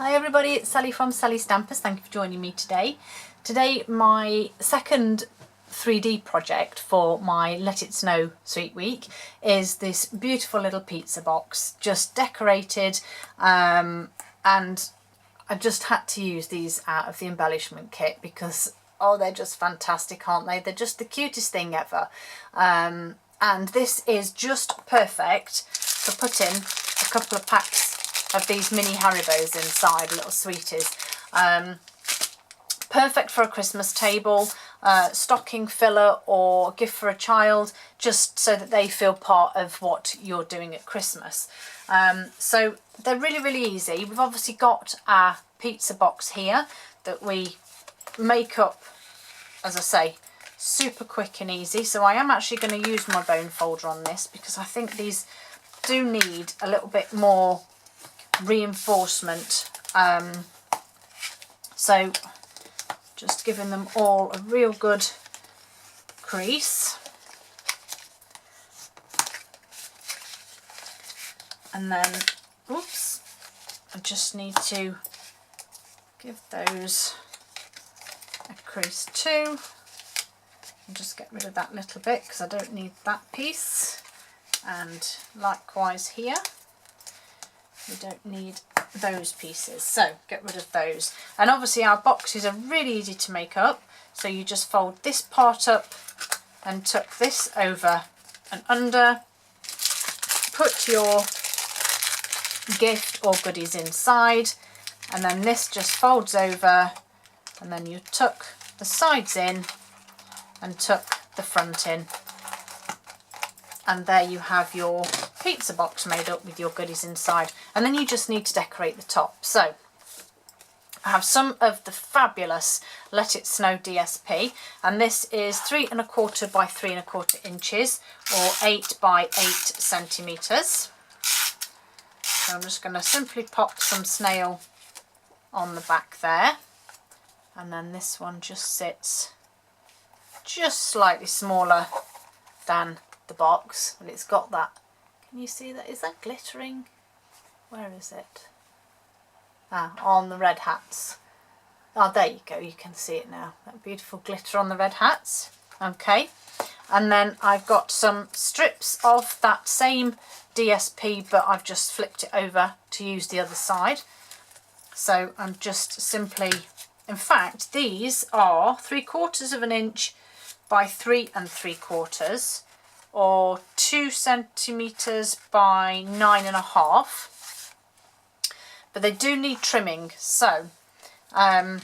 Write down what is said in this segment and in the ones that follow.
Hi everybody, it's Sally from Sally Stampers. Thank you for joining me today. Today my second 3D project for my Let It Snow Sweet Week is this beautiful little pizza box, just decorated, and I just had to use these out of the embellishment kit because they're just fantastic, aren't they? They're just the cutest thing ever, and this is just perfect for putting a couple of packs of these mini Haribos inside, little sweeties. Perfect for a Christmas table, stocking filler or gift for a child, just so that they feel part of what you're doing at Christmas. So they're really easy. We've obviously got our pizza box here that we make up, as I say, super quick and easy. So I am actually going to use my bone folder on this because I think these do need a little bit more reinforcement, so just giving them all a real good crease, and then oops, I just need to give those a crease too, and just get rid of that little bit because I don't need that piece, and likewise here we don't need those pieces, so get rid of those. And obviously our boxes are really easy to make up, so you just fold this part up and tuck this over and under, put your gift or goodies inside, and then this just folds over, and then you tuck the sides in and tuck the front in, and there you have your pizza box made up with your goodies inside. And then you just need to decorate the top. So I have some of the fabulous Let It Snow DSP, and this is 3 1/4 by 3 1/4 inches, or 8 by 8 centimetres. So I'm just going to simply pop some snail on the back there, and then this one just sits just slightly smaller than the box, but it's got that. Can you see that? Is that glittering? Where is it? On the red hats. There you go, you can see it now. That beautiful glitter on the red hats. Okay, and then I've got some strips of that same DSP, but I've just flipped it over to use the other side. So I'm just simply, in fact these are 3/4 of an inch by 3 3/4, or 2 centimetres by 9 1/2, but they do need trimming. So I'm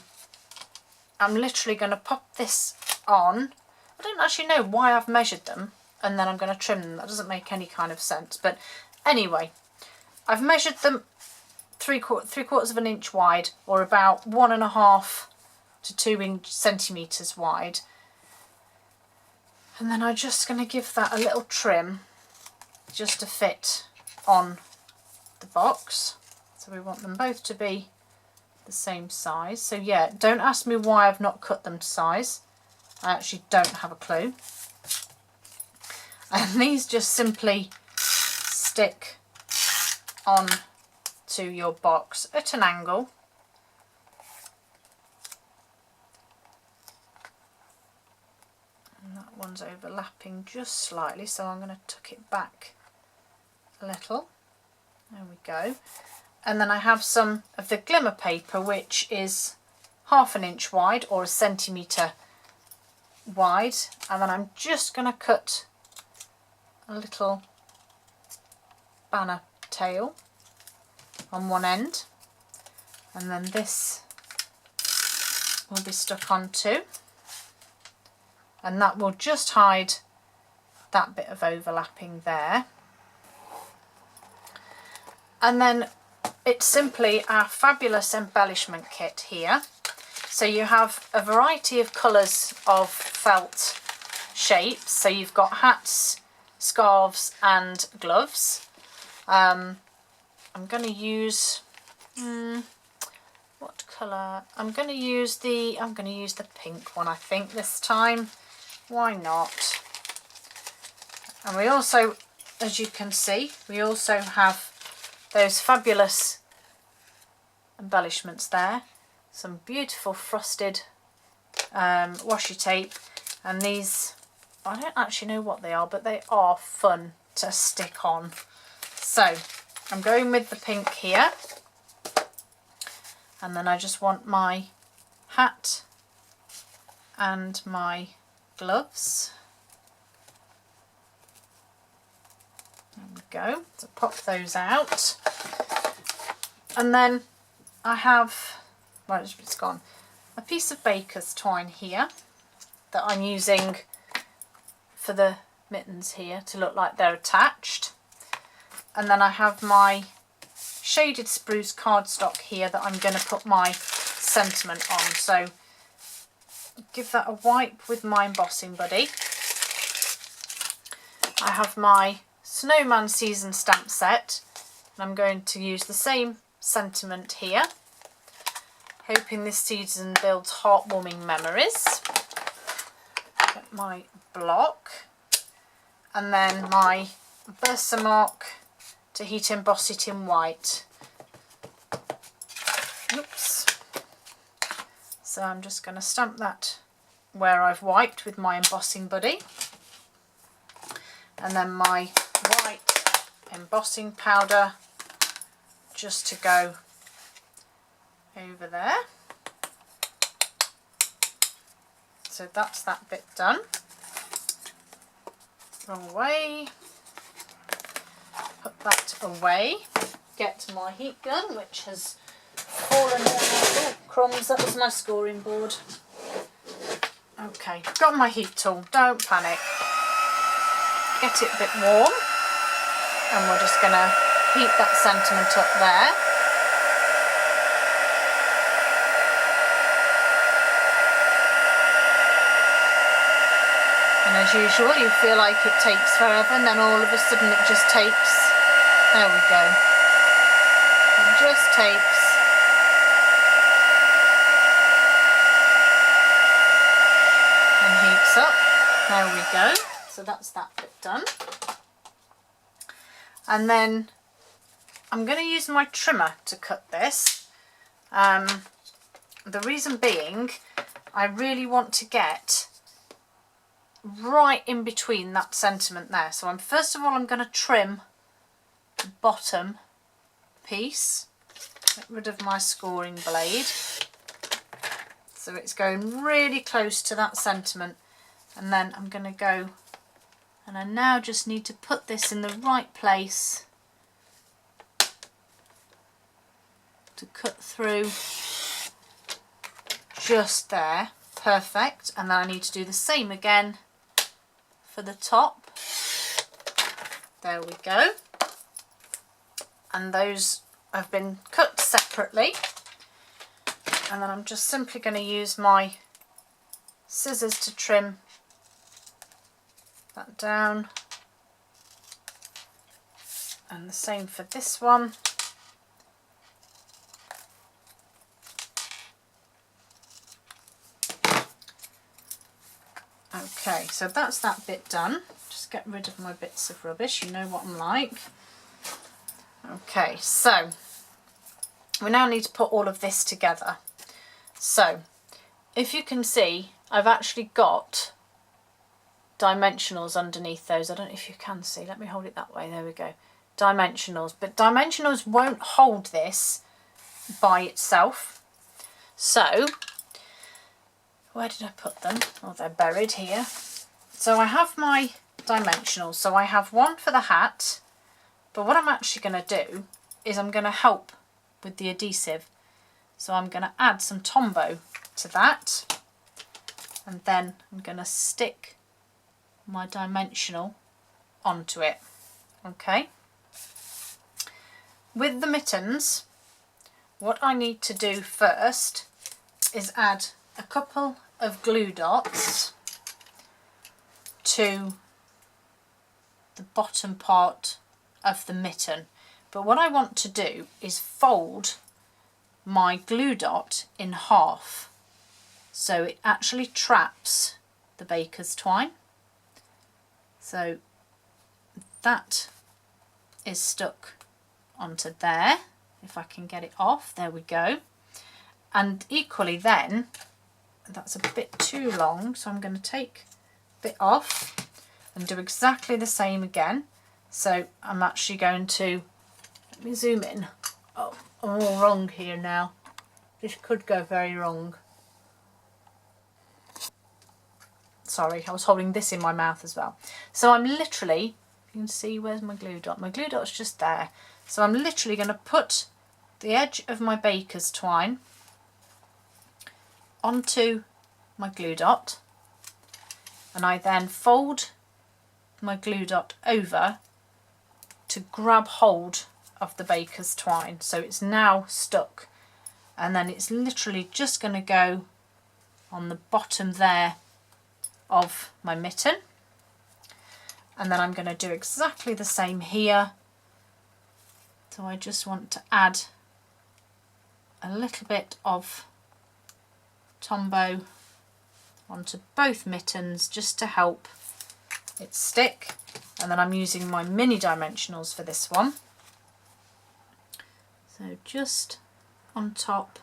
literally going to pop this on. I don't actually know why I've measured them and then I'm going to trim them. That doesn't make any kind of sense, but anyway, I've measured them 3/4 of an inch wide, or about 1 1/2 to 2 centimetres wide. And then I'm just going to give that a little trim just to fit on the box. So we want them both to be the same size. So yeah, don't ask me why I've not cut them to size. I actually don't have a clue. And these just simply stick on to your box at an angle. That one's overlapping just slightly, so I'm going to tuck it back a little. There we go. And then I have some of the glimmer paper, which is 1/2 inch wide, or a centimetre wide, and then I'm just going to cut a little banner tail on one end, and then this will be stuck on too. And that will just hide that bit of overlapping there. And then it's simply our fabulous embellishment kit here. So you have a variety of colours of felt shapes. So you've got hats, scarves and gloves. I'm going to use what colour? I'm going to use the pink one, I think, this time. Why not? And we also, as you can see, we also have those fabulous embellishments there. Some beautiful frosted washi tape, and these, I don't actually know what they are, but they are fun to stick on. So I'm going with the pink here, and then I just want my hat and my gloves. There we go. So pop those out, and then I have, well, it's gone, a piece of baker's twine here that I'm using for the mittens here to look like they're attached. And then I have my shaded spruce cardstock here that I'm going to put my sentiment on. So give that a wipe with my embossing buddy. I have my Snowman Season stamp set, and I'm going to use the same sentiment here, hoping this season builds heartwarming memories. Get my block, and then my Versamark Tahiti Emboss It in white. Oops. So I'm just going to stamp that where I've wiped with my embossing buddy, and then my white embossing powder just to go over there. So that's that bit done. Wrong way. Put that away. Get to my heat gun, which has fallen down. Oh, crumbs, that was my scoring board. Okay, got my heat tool, don't panic. Get it a bit warm, and we're just going to heat that sentiment up there. And as usual, you feel like it takes forever, and then all of a sudden it just takes. There we go. It just takes. And heats up. There we go. So that's that bit done. And then I'm going to use my trimmer to cut this. The reason being, I really want to get right in between that sentiment there. So first of all I'm going to trim the bottom piece, get rid of my scoring blade, so it's going really close to that sentiment, and then I'm going to go, and I now just need to put this in the right place to cut through just there. Perfect. And then I need to do the same again for the top. There we go. And those have been cut separately, and then I'm just simply going to use my scissors to trim that down, and the same for this one. Okay, so that's that bit done. Just get rid of my bits of rubbish, you know what I'm like. Okay, so we now need to put all of this together. So if you can see, I've actually got dimensionals underneath those. I don't know if you can see, let me hold it that way, there we go. Dimensionals, but dimensionals won't hold this by itself. So where did I put them? Oh, they're buried here. So I have my dimensionals. So I have one for the hat, but what I'm actually going to do is I'm going to help with the adhesive. So I'm going to add some Tombow to that, and then I'm going to stick my dimensional onto it. Okay. With the mittens, what I need to do first is add a couple of glue dots to the bottom part of the mitten, but what I want to do is fold my glue dot in half so it actually traps the baker's twine. So that is stuck onto there. if I can get it off. There we go. And equally then, that's a bit too long, so I'm going to take a bit off and do exactly the same again. So I'm actually going to, let me zoom in. Oh, I'm all wrong here now. This could go very wrong. Sorry, I was holding this in my mouth as well. So I'm literally, you can see, where's my glue dot? My glue dot's just there. So I'm literally going to put the edge of my baker's twine onto my glue dot, and I then fold my glue dot over to grab hold of the baker's twine. So it's now stuck, and then it's literally just going to go on the bottom there of my mitten, and then I'm going to do exactly the same here. So I just want to add a little bit of Tombow onto both mittens just to help it stick, and then I'm using my mini dimensionals for this one. So just on top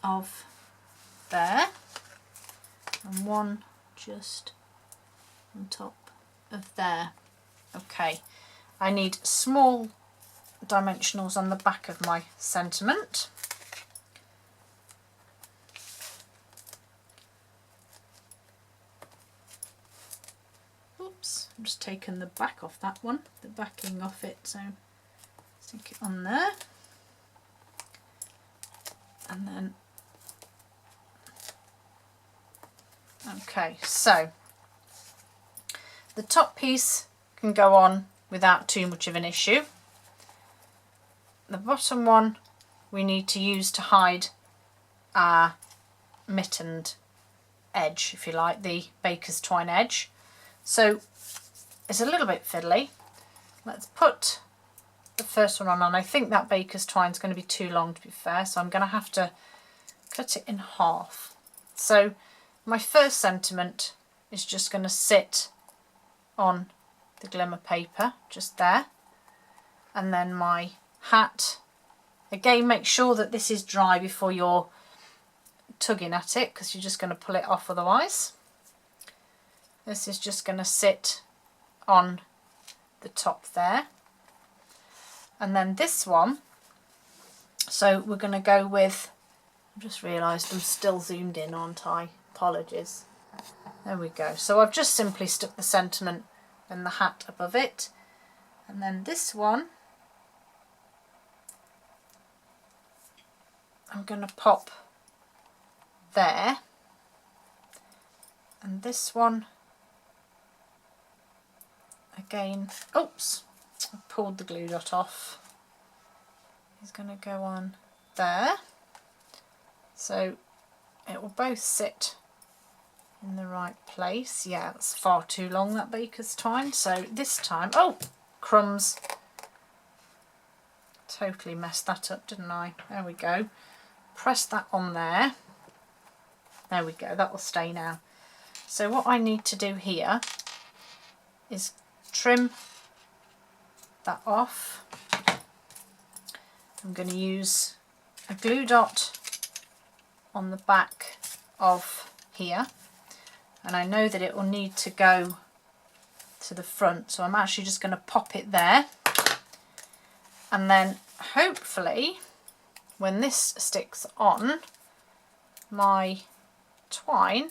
of there, and one just on top of there. Okay, I need small dimensionals on the back of my sentiment. Oops, I'm just taking the back off that one, the backing off it, so stick it on there. And then, okay, so the top piece can go on without too much of an issue. The bottom one we need to use to hide our mittened edge, if you like, the baker's twine edge. So it's a little bit fiddly. Let's put the first one on, and I think that baker's twine is going to be too long, to be fair, so I'm going to have to cut it in half. So my first sentiment is just going to sit on the glimmer paper just there, and then my hat, again make sure that this is dry before you're tugging at it, because you're just going to pull it off otherwise. This is just going to sit on the top there, and then this one, so we're going to go with, I just realised I'm still zoomed in, aren't I? Apologies. There we go. So I've just simply stuck the sentiment and the hat above it, and then this one I'm going to pop there, and this one again, oops, I pulled the glue dot off, is going to go on there, so it will both sit in the right place. Yeah, it's far too long, that baker's twine, so this time, oh crumbs, totally messed that up, didn't I? There we go. Press that on there. There we go, that will stay now. So what I need to do here is trim that off. I'm going to use a glue dot on the back of here, and I know that it will need to go to the front, so I'm actually just going to pop it there, and then hopefully when this sticks on, my twine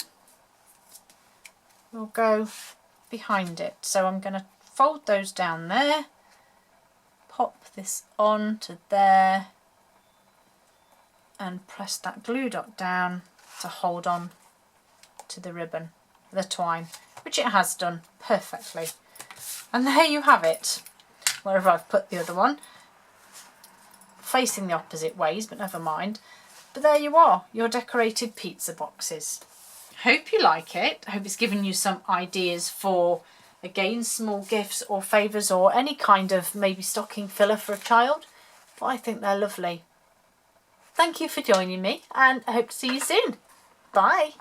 will go behind it. So I'm going to fold those down there, pop this on to there, and press that glue dot down to hold on to the ribbon, the twine, which it has done perfectly. And there you have it, wherever I've put the other one, facing the opposite ways, but never mind. But there you are, your decorated pizza boxes. Hope you like it. I hope it's given you some ideas for, again, small gifts or favours, or any kind of maybe stocking filler for a child. But I think they're lovely. Thank you for joining me, and I hope to see you soon. Bye.